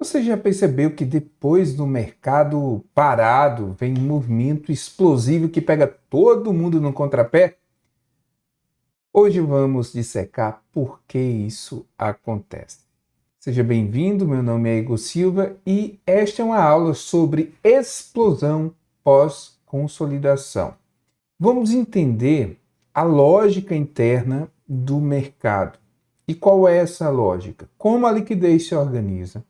Você já percebeu que depois do mercado parado vem um movimento explosivo que pega todo mundo no contrapé? Hoje vamos dissecar por que isso acontece. Seja bem-vindo, meu nome é Igor Silva e esta é uma aula sobre explosão pós-consolidação. Vamos entender a lógica interna do mercado. E qual é essa lógica? Como a liquidez se organiza?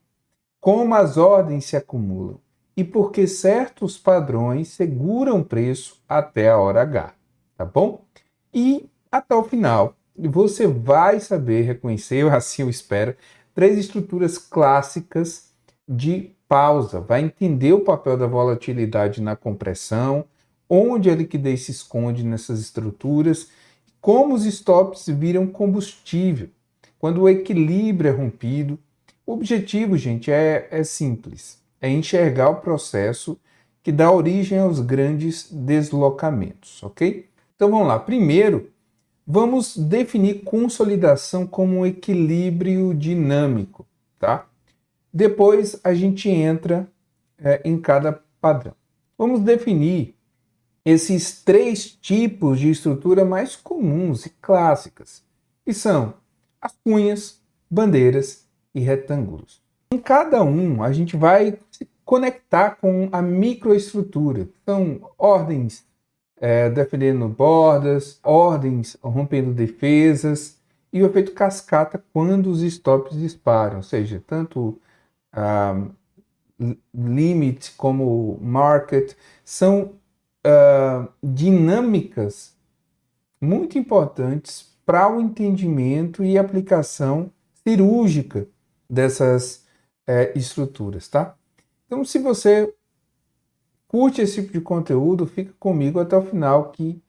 Como as ordens se acumulam e por que certos padrões seguram o preço até a hora H, tá bom? E até o final, você vai saber reconhecer, assim eu espero, três estruturas clássicas de pausa. Vai entender o papel da volatilidade na compressão, onde a liquidez se esconde nessas estruturas, como os stops viram combustível, quando o equilíbrio é rompido. O objetivo, gente, é simples. É enxergar o processo que dá origem aos grandes deslocamentos, ok? Então vamos lá. Primeiro, vamos definir consolidação como um equilíbrio dinâmico, tá? Depois a gente entra em cada padrão. Vamos definir esses três tipos de estrutura mais comuns e clássicas, que são as cunhas, bandeiras e retângulos. Em cada um, a gente vai se conectar com a microestrutura. São ordens defendendo bordas, ordens rompendo defesas e o efeito cascata quando os stops disparam, ou seja, tanto limit como market são dinâmicas muito importantes para o entendimento e aplicação cirúrgica dessas estruturas, tá? Então, se você curte esse tipo de conteúdo, fica comigo até o final que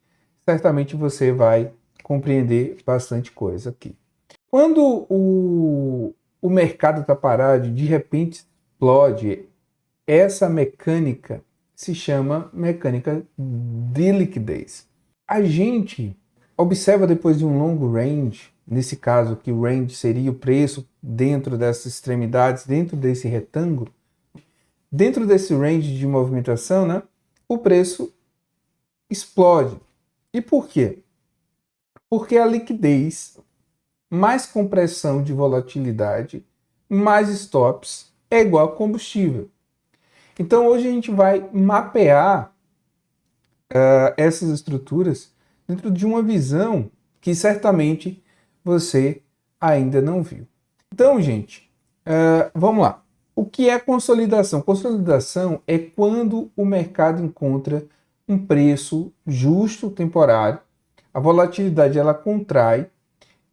certamente você vai compreender bastante coisa aqui. Quando o mercado está parado, de repente explode, essa mecânica se chama mecânica de liquidez. A gente observa depois de um longo range, nesse caso que o range seria o preço dentro dessas extremidades, dentro desse retângulo, dentro desse range de movimentação, né, o preço explode. E por quê? Porque a liquidez, mais compressão de volatilidade, mais stops, é igual a combustível. Então hoje a gente vai mapear essas estruturas dentro de uma visão que certamente você ainda não viu. Então, gente, vamos lá. O que é consolidação? Consolidação é quando o mercado encontra um preço justo temporário, a volatilidade ela contrai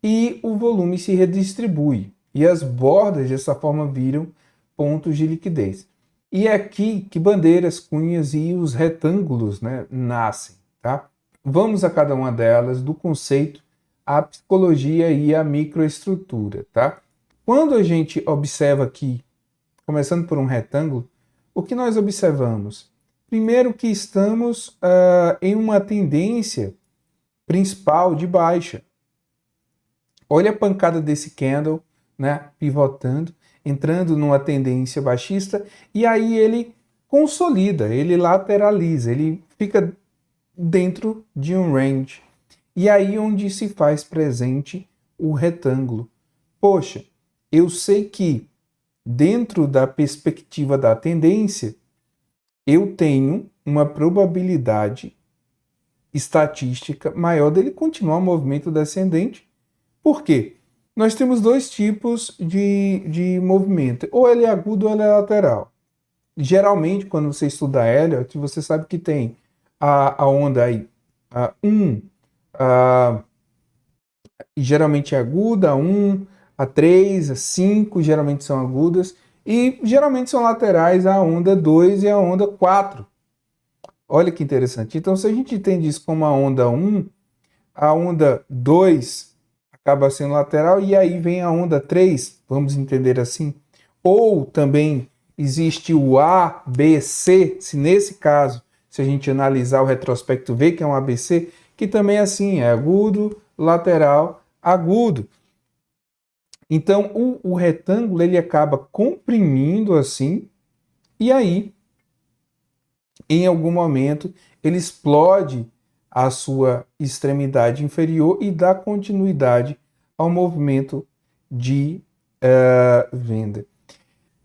e o volume se redistribui. E as bordas dessa forma viram pontos de liquidez. E é aqui que bandeiras, cunhas e os retângulos, né, nascem, tá? Vamos a cada uma delas, do conceito, a psicologia e a microestrutura, tá? Quando a gente observa aqui, começando por um retângulo, o que nós observamos? Primeiro que estamos em uma tendência principal de baixa. Olha a pancada desse candle, né, pivotando, entrando numa tendência baixista, e aí ele consolida, ele lateraliza, ele fica dentro de um range. E aí onde se faz presente o retângulo. Poxa, eu sei que dentro da perspectiva da tendência, eu tenho uma probabilidade estatística maior dele continuar o movimento descendente. Por quê? Nós temos dois tipos de movimento, ou ele é agudo ou ele é lateral. Geralmente, quando você estuda Elliott, você sabe que tem a onda aí, a 1, geralmente é aguda, a 1, a 3, a 5, geralmente são agudas, e geralmente são laterais a onda 2 e a onda 4. Olha que interessante. Então, se a gente entende isso como a onda 1, a onda 2 acaba sendo lateral, e aí vem a onda 3, vamos entender assim. Ou também existe o A, B, C, se nesse caso, se a gente analisar o retrospecto, ver que é um ABC, que também é assim, é agudo, lateral, agudo. Então, o retângulo ele acaba comprimindo assim, e aí, em algum momento, ele explode a sua extremidade inferior e dá continuidade ao movimento de venda.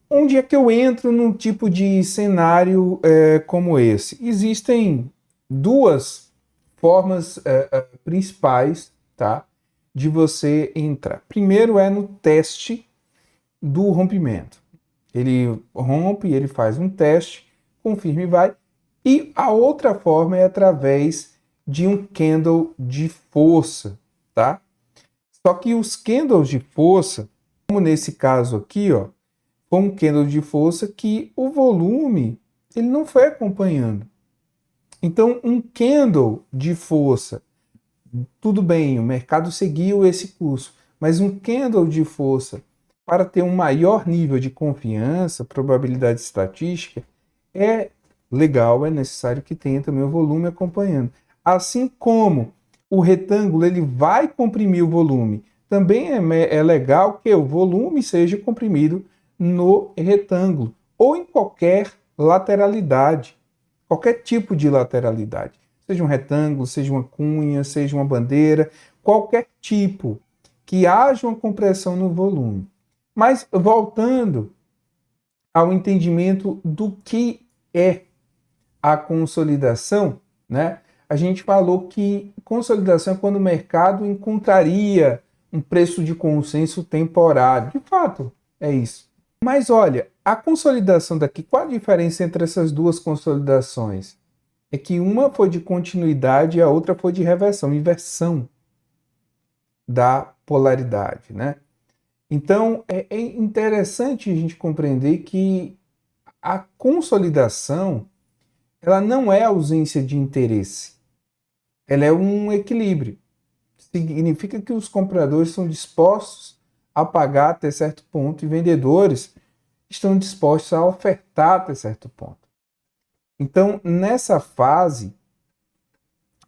Onde é que eu entro num tipo de cenário como esse? Existem duas formas principais, tá, de você entrar. Primeiro é no teste do rompimento. Ele rompe, ele faz um teste, confirma e vai. E a outra forma é através de um candle de força, tá? Só que os candles de força, como nesse caso aqui, ó, foi um candle de força que o volume ele não foi acompanhando. Então, um candle de força, tudo bem, o mercado seguiu esse curso, mas um candle de força para ter um maior nível de confiança, probabilidade estatística, é legal, é necessário que tenha também o volume acompanhando. Assim como o retângulo ele vai comprimir o volume, também é legal que o volume seja comprimido no retângulo ou em qualquer lateralidade, qualquer tipo de lateralidade, seja um retângulo, seja uma cunha, seja uma bandeira, qualquer tipo que haja uma compressão no volume. Mas voltando ao entendimento do que é a consolidação, né? A gente falou que consolidação é quando o mercado encontraria um preço de consenso temporário. De fato, é isso. Mas olha, a consolidação daqui, qual a diferença entre essas duas consolidações? É que uma foi de continuidade e a outra foi de reversão, inversão da polaridade, né? Então, é interessante a gente compreender que a consolidação, ela não é ausência de interesse, ela é um equilíbrio. Significa que os compradores são dispostos a pagar até certo ponto e vendedores estão dispostos a ofertar até certo ponto. Então, nessa fase,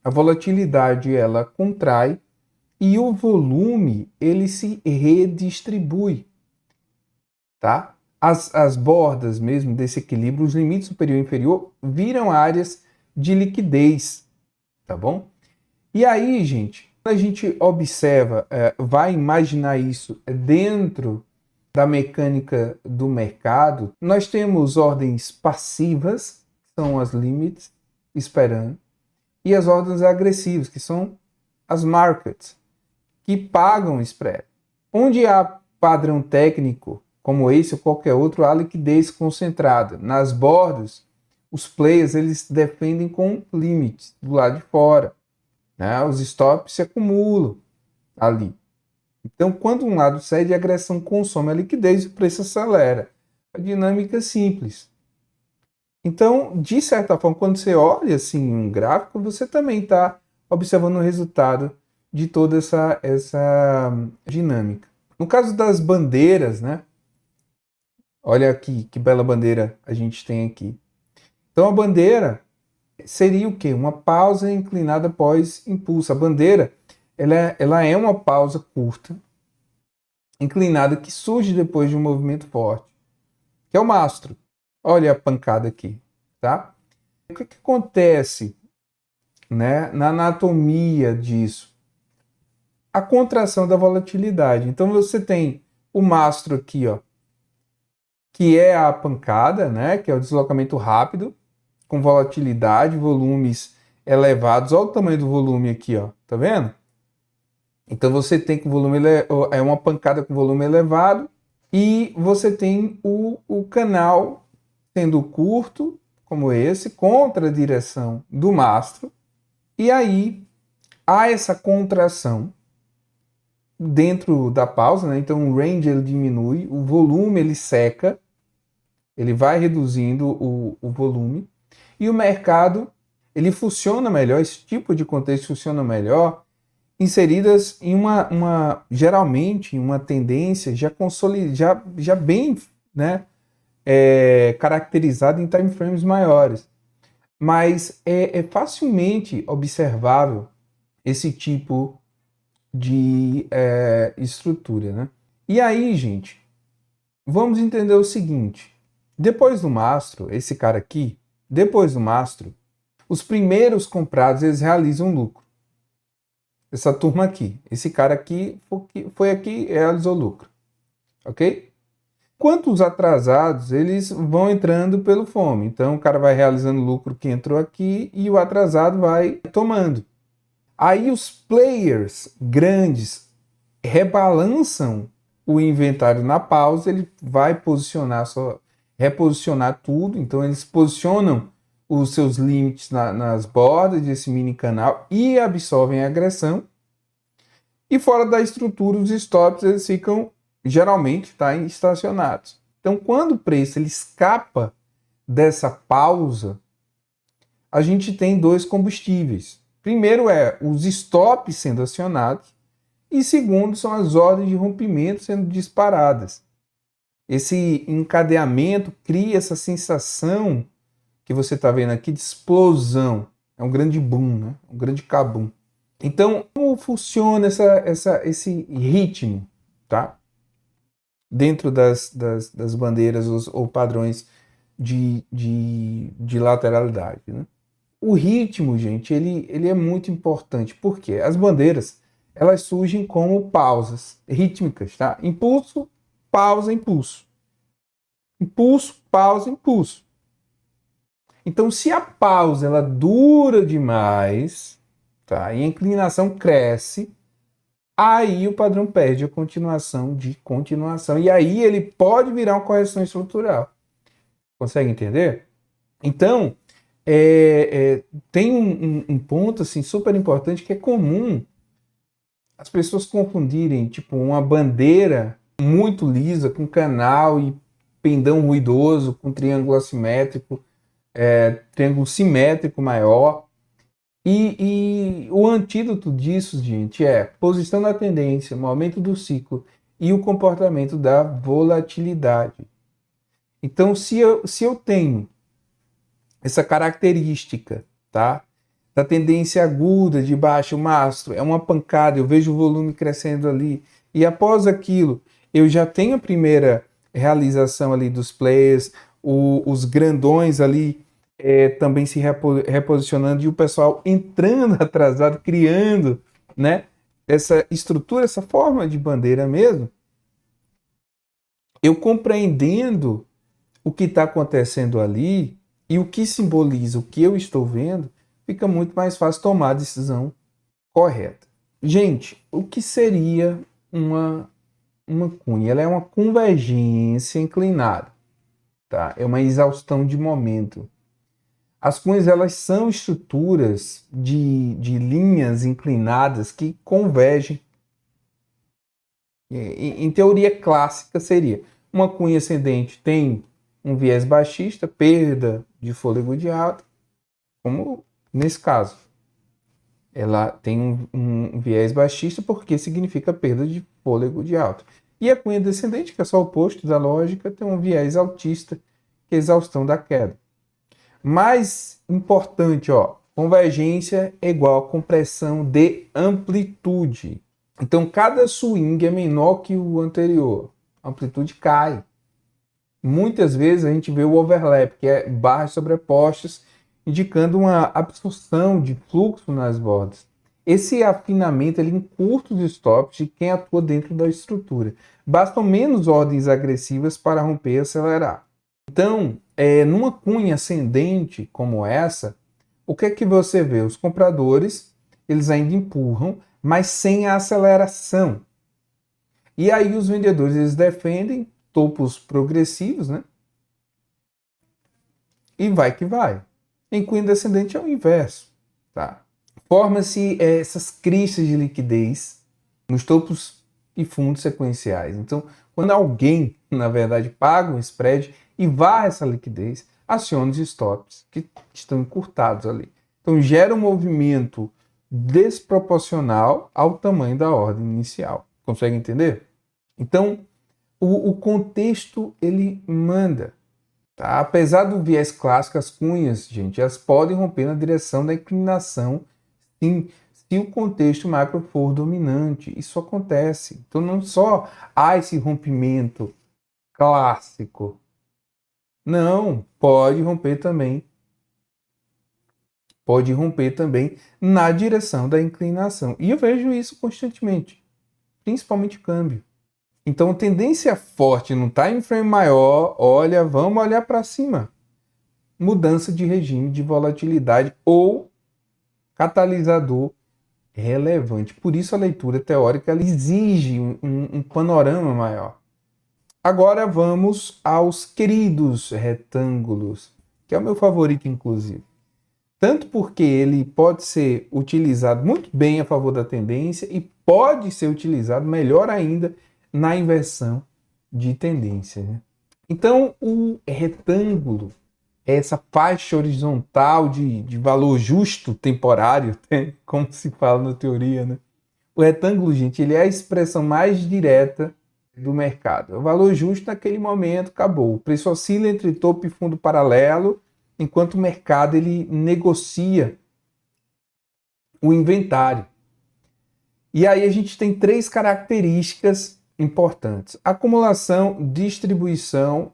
a volatilidade ela contrai e o volume ele se redistribui, tá? As bordas mesmo desse equilíbrio, os limites superior e inferior, viram áreas de liquidez, tá bom? E aí, gente, quando a gente observa, vai imaginar isso dentro da mecânica do mercado, nós temos ordens passivas, que são as limites, esperando, e as ordens agressivas, que são as markets, que pagam spread. Onde há padrão técnico, como esse ou qualquer outro, há liquidez concentrada. Nas bordas, os players eles defendem com limites do lado de fora, né? Os stops se acumulam ali. Então, quando um lado cede, a agressão consome a liquidez e o preço acelera. A dinâmica é simples. Então, de certa forma, quando você olha assim um gráfico, você também está observando o resultado de toda essa dinâmica. No caso das bandeiras, né? Olha aqui que bela bandeira a gente tem aqui. Então, a bandeira seria o quê? Uma pausa inclinada após impulso. A bandeira ela é uma pausa curta, inclinada, que surge depois de um movimento forte, que é o mastro. Olha a pancada aqui, tá? O que acontece, né, na anatomia disso? A contração da volatilidade. Então você tem o mastro aqui, ó, que é a pancada, né, que é o deslocamento rápido, com volatilidade, volumes elevados. Olha o tamanho do volume aqui, ó, tá vendo? Então você tem que o volume é uma pancada com volume elevado e você tem o canal sendo curto, como esse, contra a direção do mastro, e aí há essa contração dentro da pausa, né? Então o range ele diminui, o volume ele seca, ele vai reduzindo o volume, e o mercado ele funciona melhor, esse tipo de contexto funciona melhor inseridas em geralmente em uma tendência já bem, né, caracterizada em time frames maiores. Mas é facilmente observável esse tipo de estrutura, né? E aí, gente, vamos entender o seguinte. Depois do mastro, esse cara aqui, depois do mastro, os primeiros comprados, eles realizam lucro. Essa turma aqui, esse cara aqui foi aqui e realizou lucro. Ok? Enquanto os atrasados, eles vão entrando pelo FOMO. Então, o cara vai realizando lucro que entrou aqui e o atrasado vai tomando. Aí os players grandes rebalançam o inventário na pausa, ele vai reposicionar tudo, então eles posicionam os seus limites nas bordas desse mini canal e absorvem a agressão. E fora da estrutura, os stops eles ficam geralmente estacionados. Então, quando o preço ele escapa dessa pausa, a gente tem dois combustíveis. Primeiro é os stops sendo acionados e segundo são as ordens de rompimento sendo disparadas. Esse encadeamento cria essa sensação que você está vendo aqui de explosão. É um grande boom, né? Um grande kabum. Então, como funciona esse ritmo, tá? Dentro das bandeiras ou padrões de lateralidade, né? O ritmo, gente, ele é muito importante, porque as bandeiras, elas surgem como pausas rítmicas, tá? Impulso, pausa, impulso. Impulso, pausa, impulso. Então, se a pausa ela dura demais, tá? E a inclinação cresce, aí o padrão perde a continuação de continuação. E aí ele pode virar uma correção estrutural. Consegue entender? Então, tem um ponto assim, super importante que é comum as pessoas confundirem tipo uma bandeira muito lisa com canal e pendão ruidoso com triângulo assimétrico, triângulo simétrico maior. E o antídoto disso, gente, é posição da tendência, momento do ciclo e o comportamento da volatilidade. Então, se eu tenho essa característica, tá? Da tendência aguda de baixo, o mastro, é uma pancada, eu vejo o volume crescendo ali, e após aquilo, eu já tenho a primeira realização ali dos players, os grandões ali também se reposicionando, e o pessoal entrando atrasado, criando, né, essa estrutura, essa forma de bandeira mesmo, eu compreendendo o que está acontecendo ali, e o que simboliza o que eu estou vendo, fica muito mais fácil tomar a decisão correta. Gente, o que seria uma cunha? Ela é uma convergência inclinada, tá? É uma exaustão de momento. As cunhas elas são estruturas de linhas inclinadas que convergem. Em teoria clássica seria uma cunha ascendente tem um viés baixista, perda de fôlego de alta, como nesse caso. Ela tem um viés baixista porque significa perda de fôlego de alta. E a cunha descendente, que é só o oposto da lógica, tem um viés altista, que é a exaustão da queda. Mais importante, ó, convergência é igual a compressão de amplitude. Então, cada swing é menor que o anterior. A amplitude cai. Muitas vezes a gente vê o overlap, que é barras sobrepostas, indicando uma absorção de fluxo nas bordas. Esse afinamento ele encurta os stops de quem atua dentro da estrutura. Bastam menos ordens agressivas para romper e acelerar. Então, numa cunha ascendente como essa, o que é que você vê? Os compradores, eles ainda empurram, mas sem a aceleração. E aí os vendedores, eles defendem topos progressivos, né? E vai que vai. Em cunha descendente é o inverso, tá? Forma-se essas cristas de liquidez nos topos e fundos sequenciais. Então, quando alguém, na verdade, paga um spread e varre essa liquidez, aciona os stops que estão encurtados ali. Então, gera um movimento desproporcional ao tamanho da ordem inicial. Consegue entender? Então, o contexto, ele manda. Tá? Apesar do viés clássico, as cunhas, gente, elas podem romper na direção da inclinação, sim, se o contexto macro for dominante. Isso acontece. Então não só há esse rompimento clássico. Não, pode romper também. Pode romper também na direção da inclinação. E eu vejo isso constantemente, principalmente câmbio. Então, tendência forte no time frame maior, olha, vamos olhar para cima. Mudança de regime de volatilidade ou catalisador relevante. Por isso a leitura teórica ela exige um panorama maior. Agora vamos aos queridos retângulos, que é o meu favorito, inclusive. Tanto porque ele pode ser utilizado muito bem a favor da tendência e pode ser utilizado melhor ainda na inversão de tendência, né? Então, o retângulo é essa faixa horizontal de valor justo temporário, né? Como se fala na teoria, né? O retângulo, gente, ele é a expressão mais direta do mercado. O valor justo naquele momento acabou. O preço oscila entre topo e fundo paralelo, enquanto o mercado ele negocia o inventário. E aí a gente tem três características importantes: acumulação, distribuição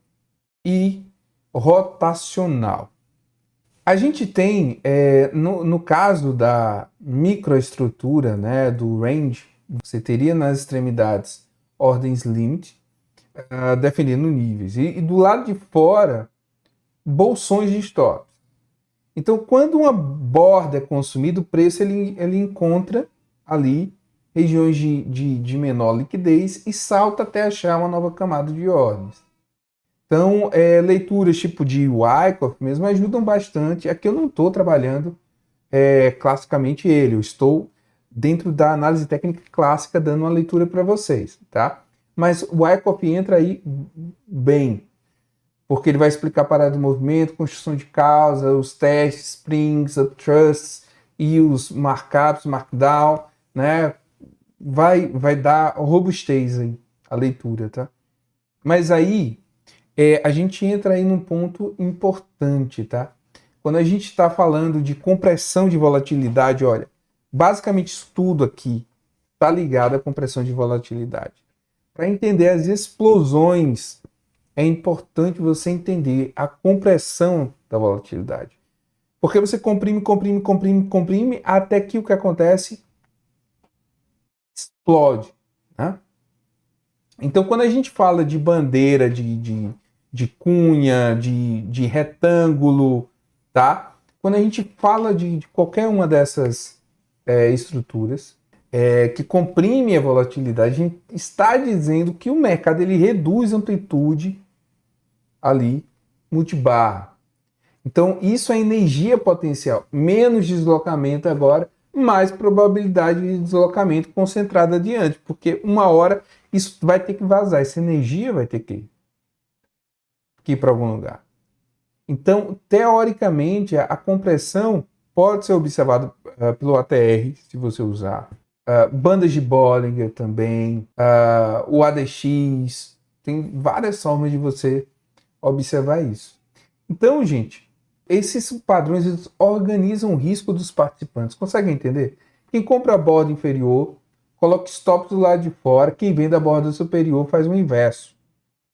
e rotacional. A gente tem, no caso da microestrutura, né, do range, você teria nas extremidades ordens limite, definindo níveis. E do lado de fora, bolsões de stops. Então, quando uma borda é consumida, o preço ele encontra ali regiões de menor liquidez e salta até achar uma nova camada de ordens. Então, leituras tipo de Wyckoff mesmo ajudam bastante. Aqui eu não estou trabalhando classicamente ele, eu estou dentro da análise técnica clássica dando uma leitura para vocês, tá? Mas o Wyckoff entra aí bem, porque ele vai explicar a parada do movimento, construção de causa, os testes, springs, upthrusts e os markups, markdown, né? Vai dar robustez aí a leitura, tá? Mas aí a gente entra aí num ponto importante, tá? Quando a gente está falando de compressão de volatilidade, olha, basicamente isso tudo aqui está ligado à compressão de volatilidade. Para entender as explosões, é importante você entender a compressão da volatilidade. Porque você comprime, até que o que acontece explode, né? Então, quando a gente fala de bandeira, de cunha, de retângulo, tá? Quando a gente fala de qualquer uma dessas estruturas que comprime a volatilidade, a gente está dizendo que o mercado ele reduz a amplitude ali, multibarra. Então, isso é energia potencial. Menos deslocamento agora, mais probabilidade de deslocamento concentrada adiante, porque uma hora isso vai ter que vazar, essa energia vai ter que ir para algum lugar. Então, teoricamente, a compressão pode ser observada pelo ATR, se você usar. Bandas de Bollinger também, o ADX, tem várias formas de você observar isso. Então, gente, esses padrões eles organizam o risco dos participantes. Consegue entender? Quem compra a borda inferior, coloca stops do lado de fora. Quem vende a borda superior faz o inverso.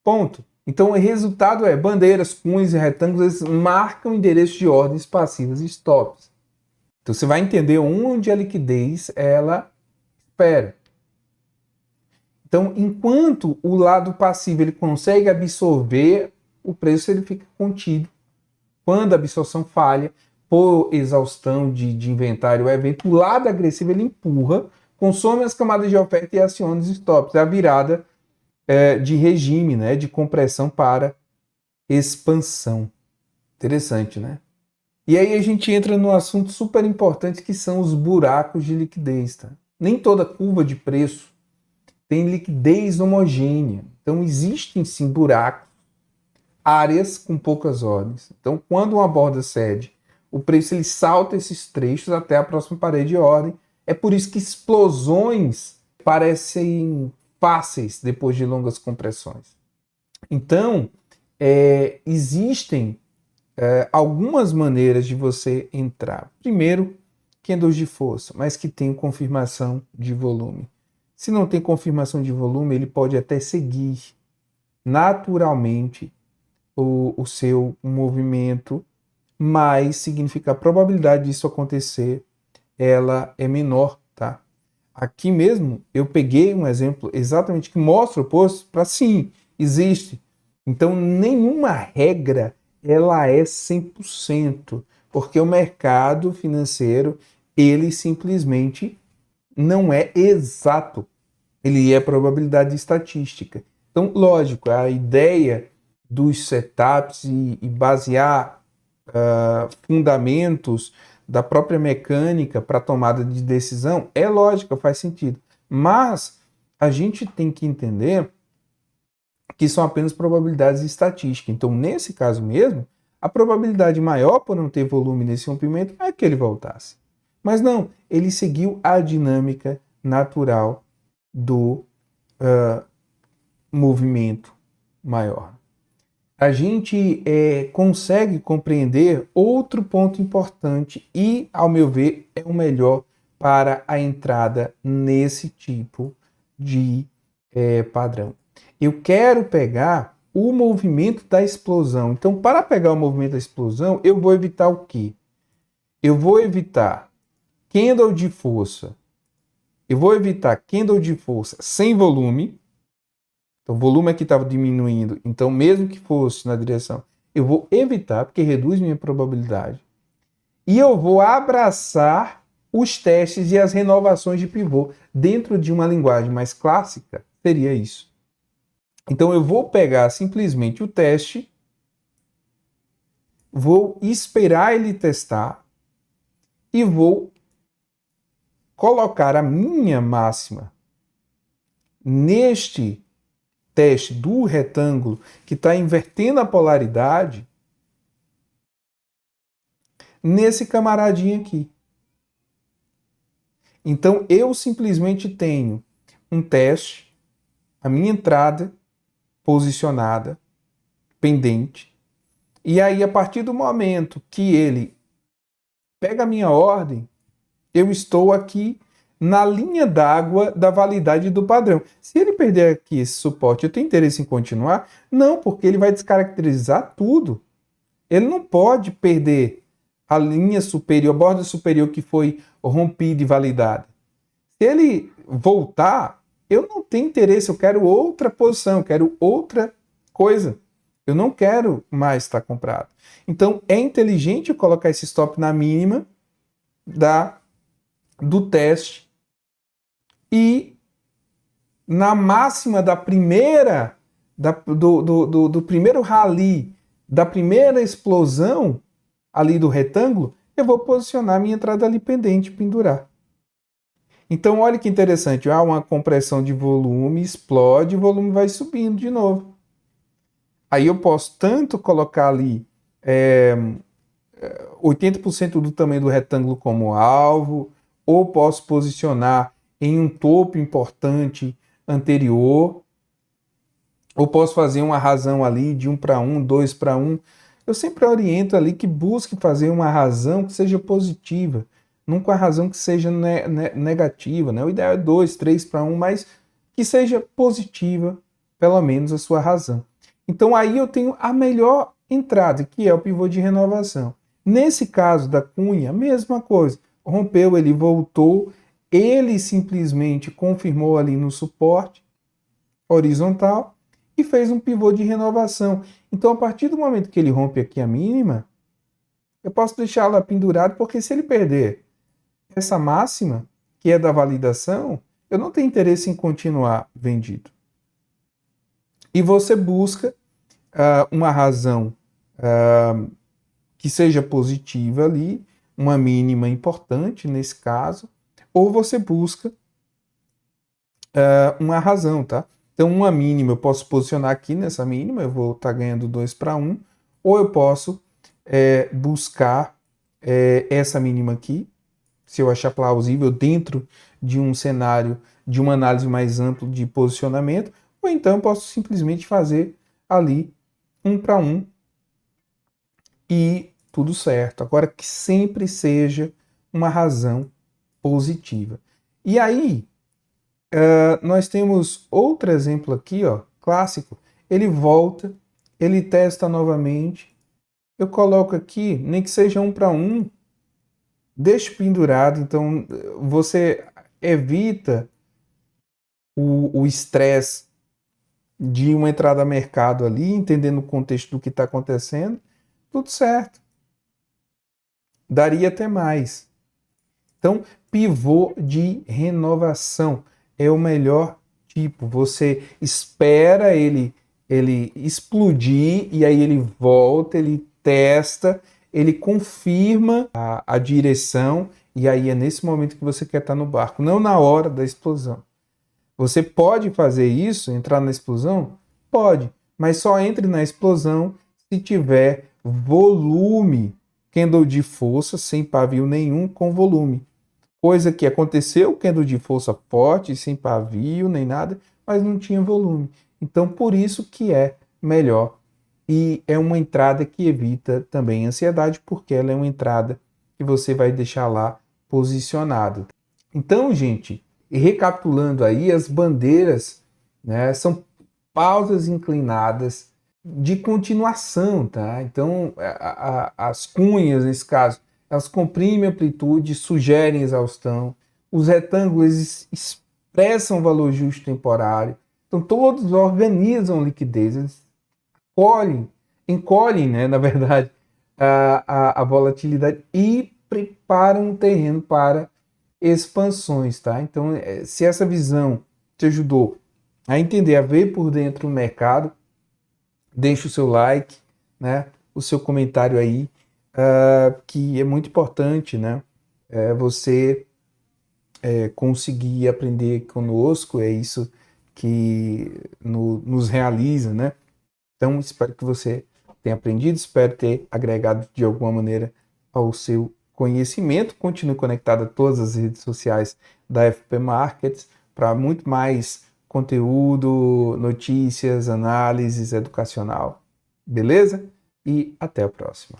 Ponto. Então, o resultado é bandeiras, cunhas e retângulos eles marcam endereços de ordens passivas e stops. Então, você vai entender onde a liquidez ela espera. Então, enquanto o lado passivo ele consegue absorver, o preço ele fica contido. Quando a absorção falha, por exaustão de inventário ou evento, o lado agressivo ele empurra, consome as camadas de oferta e aciona os stops. É a virada de regime, né, de compressão para expansão. Interessante, né? E aí a gente entra num assunto super importante que são os buracos de liquidez. Tá? Nem toda curva de preço tem liquidez homogênea. Então existem sim buracos, áreas com poucas ordens. Então quando uma borda cede, o preço ele salta esses trechos até a próxima parede de ordem. É por isso que explosões parecem fáceis depois de longas compressões. Então, existem algumas maneiras de você entrar. Primeiro, candles de força, mas que tem confirmação de volume. Se não tem confirmação de volume, ele pode até seguir naturalmente o seu movimento, mas significa a probabilidade disso acontecer, ela é menor, tá? Aqui mesmo eu peguei um exemplo exatamente que mostra o oposto para sim, existe. Então nenhuma regra ela é 100%, porque o mercado financeiro ele simplesmente não é exato, ele é probabilidade estatística. Então, lógico, a ideia dos setups e basear fundamentos da própria mecânica para tomada de decisão é lógica, faz sentido. Mas a gente tem que entender que são apenas probabilidades estatísticas. Então, nesse caso mesmo, a probabilidade maior por não ter volume nesse rompimento é que ele voltasse. Mas não, ele seguiu a dinâmica natural do movimento maior. A gente consegue compreender outro ponto importante e, ao meu ver, é o melhor para a entrada nesse tipo de padrão. Eu quero pegar o movimento da explosão. Então, para pegar o movimento da explosão, eu vou evitar o quê? Eu vou evitar candle de força. Eu vou evitar candle de força sem volume. Então, o volume aqui estava diminuindo. Então, mesmo que fosse na direção, eu vou evitar, porque reduz minha probabilidade. E eu vou abraçar os testes e as renovações de pivô. Dentro de uma linguagem mais clássica, seria isso. Então, eu vou pegar simplesmente o teste, vou esperar ele testar e vou colocar a minha máxima neste teste do retângulo que está invertendo a polaridade nesse camaradinho aqui. Então, eu simplesmente tenho um teste, a minha entrada posicionada, pendente, e aí, a partir do momento que ele pega a minha ordem, eu estou aqui na linha d'água da validade do padrão. Se ele perder aqui esse suporte, eu tenho interesse em continuar? Não, porque ele vai descaracterizar tudo. Ele não pode perder a linha superior, a borda superior que foi rompida e validada. Se ele voltar, eu não tenho interesse, eu quero outra posição, eu quero outra coisa. Eu não quero mais estar comprado. Então, é inteligente eu colocar esse stop na mínima do teste e na máxima da primeira, do primeiro rally, da primeira explosão ali do retângulo, eu vou posicionar minha entrada ali pendente, pendurar. Então, olha que interessante, há uma compressão de volume, explode, o volume vai subindo de novo. Aí eu posso tanto colocar ali 80% do tamanho do retângulo como alvo, ou posso posicionar em um topo importante anterior, ou posso fazer uma razão ali de 1 para 1, 2 para 1. Eu sempre oriento ali que busque fazer uma razão que seja positiva, nunca uma razão que seja negativa, né? O ideal é 2, 3 para 1, mas que seja positiva, pelo menos a sua razão. Então aí eu tenho a melhor entrada, que é o pivô de renovação. Nesse caso da Cunha, a mesma coisa. Rompeu, ele voltou, ele simplesmente confirmou ali no suporte horizontal e fez um pivô de renovação. Então, a partir do momento que ele rompe aqui a mínima, eu posso deixá-la pendurada, porque se ele perder essa máxima, que é da validação, eu não tenho interesse em continuar vendido. E você busca uma razão que seja positiva ali, uma mínima importante nesse caso, ou você busca uma razão, tá? Então, uma mínima eu posso posicionar aqui nessa mínima, eu vou estar ganhando 2 para 1, ou eu posso buscar essa mínima aqui, se eu achar plausível dentro de um cenário de uma análise mais ampla de posicionamento, ou então eu posso simplesmente fazer ali 1 para 1 e tudo certo. Agora, que sempre seja uma razão positiva. E aí, nós temos outro exemplo aqui, ó, clássico. Ele volta, ele testa novamente. Eu coloco aqui, nem que seja 1 para 1, deixo pendurado. Então, você evita o estresse de uma entrada a mercado ali, entendendo o contexto do que está acontecendo. Tudo certo. Daria até mais. Então, pivô de renovação é o melhor tipo. Você espera ele explodir e aí ele volta, ele testa, ele confirma a direção e aí é nesse momento que você quer estar no barco, não na hora da explosão. Você pode fazer isso, entrar na explosão? Pode, mas só entre na explosão se tiver volume. Candle de força sem pavio nenhum com volume. Coisa que aconteceu, candle de força forte, sem pavio nem nada, mas não tinha volume. Então, por isso que é melhor. E é uma entrada que evita também ansiedade, porque ela é uma entrada que você vai deixar lá posicionado. Então, gente, recapitulando aí, as bandeiras, né, são pausas inclinadas de continuação, tá? Então, as cunhas, nesse caso, elas comprimem a amplitude, sugerem exaustão. Os retângulos expressam valor justo temporário. Então, todos organizam liquidez, eles encolhem, né, na verdade, a volatilidade e preparam o terreno para expansões, tá? Então, se essa visão te ajudou a entender, a ver por dentro o mercado, deixe o seu like, né? O seu comentário aí, que é muito importante, né? Você conseguir aprender conosco, é isso que nos realiza, né? Então, espero que você tenha aprendido, espero ter agregado de alguma maneira ao seu conhecimento. Continue conectado a todas as redes sociais da FP Markets para muito mais conteúdo, notícias, análises educacional. Beleza? E até a próxima.